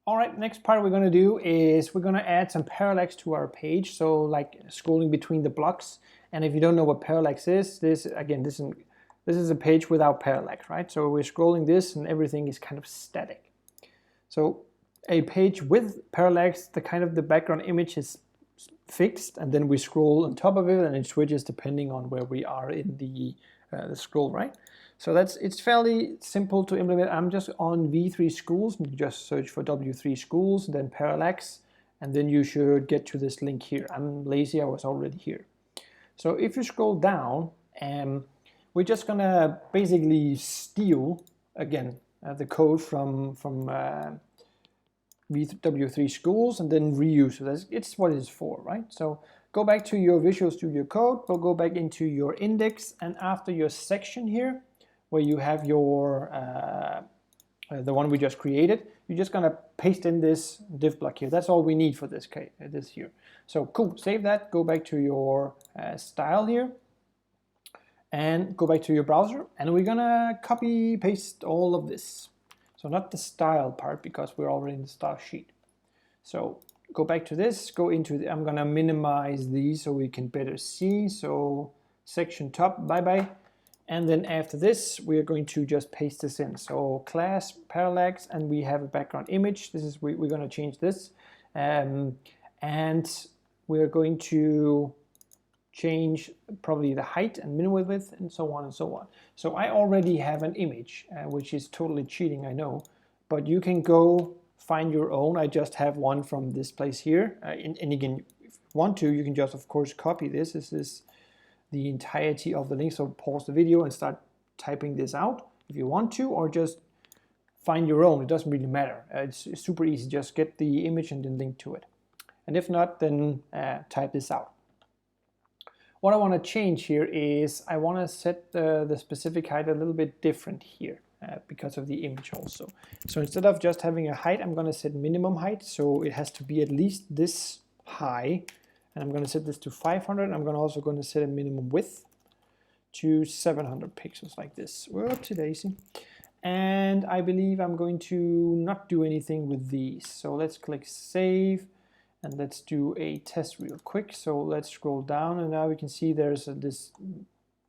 All right, next part we're going to do is we're going to add some parallax to our page. So like scrolling between the blocks. And if you don't know what parallax is, this is a page without parallax, right? So we're scrolling this and everything is kind of static. So a page with parallax, the background image is fixed, and then we scroll on top of it, and it switches depending on where we are in the scroll, right? So it's fairly simple to implement. I'm just on V3 schools. You just search for W3 schools, then parallax, and then you should get to this link here. I'm lazy, I was already here. So if you scroll down, we're just gonna basically steal again the code from W3 schools and then reuse it. It's what it's for, right? So go back to your Visual Studio Code, or go back into your index, and after your section here, where you have your the one we just created, you're just gonna paste in this div block here. That's all we need for this here. So cool, save that, go back to your style here, and go back to your browser, and we're gonna copy paste all of this. So not the style part, because we're already in the style sheet. So go back to this, go into the, I'm gonna minimize these so we can better see. So section top, bye-bye. And then after this, we're going to just paste this in. So class parallax, and we have a background image. This is, we're gonna change this. And we're going to change probably the height and minimum width and so on and so on. So I already have an image, which is totally cheating, I know, but you can go find your own. I just have one from this place here. And again, if you want to, you can just, of course, copy this. This is the entirety of the link. So pause the video and start typing this out if you want to, or just find your own. It doesn't really matter. It's super easy. Just get the image and then link to it. And if not, then type this out. What I want to change here is I want to set the specific height a little bit different here because of the image also. So instead of just having a height, I'm going to set minimum height. So it has to be at least this high. And I'm going to set this to 500. I'm also going to set a minimum width to 700 pixels like this. Whoopsie daisy. And I believe I'm going to not do anything with these. So let's click save. And let's do a test real quick. So let's scroll down, and now we can see there's this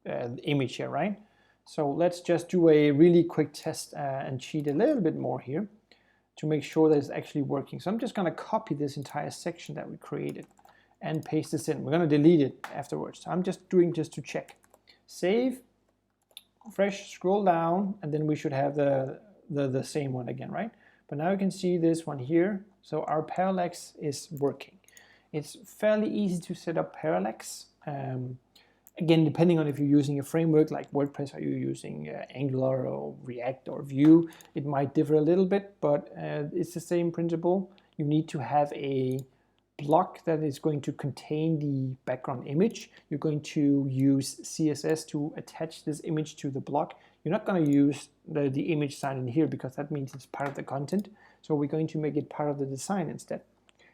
image here, right? So let's just do a really quick test and cheat a little bit more here to make sure that it's actually working. So I'm just gonna copy this entire section that we created and paste this in. We're gonna delete it afterwards. So I'm just doing just to check. Save, fresh, scroll down, and then we should have the same one again, right? But now you can see this one here. So our parallax is working. It's fairly easy to set up parallax. Again, depending on if you're using a framework like WordPress, are you using Angular or React or Vue, it might differ a little bit, but it's the same principle. You need to have a block that is going to contain the background image. You're going to use CSS to attach this image to the block. You're not going to use the image sign in here because that means it's part of the content. So we're going to make it part of the design instead.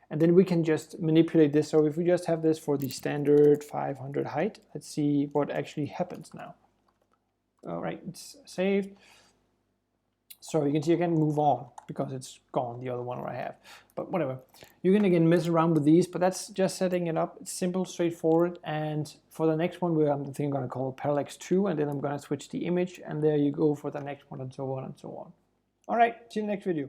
And then we can just manipulate this. So if we just have this for the standard 500 height, let's see what actually happens now. All right, it's saved. So you can see I can move on because it's gone, the other one I have. But whatever. You can again mess around with these, but that's just setting it up. It's simple, straightforward. And for the next one, I'm going to call Parallax 2, and then I'm going to switch the image, and there you go for the next one, and so on and so on. All right, see you in the next video.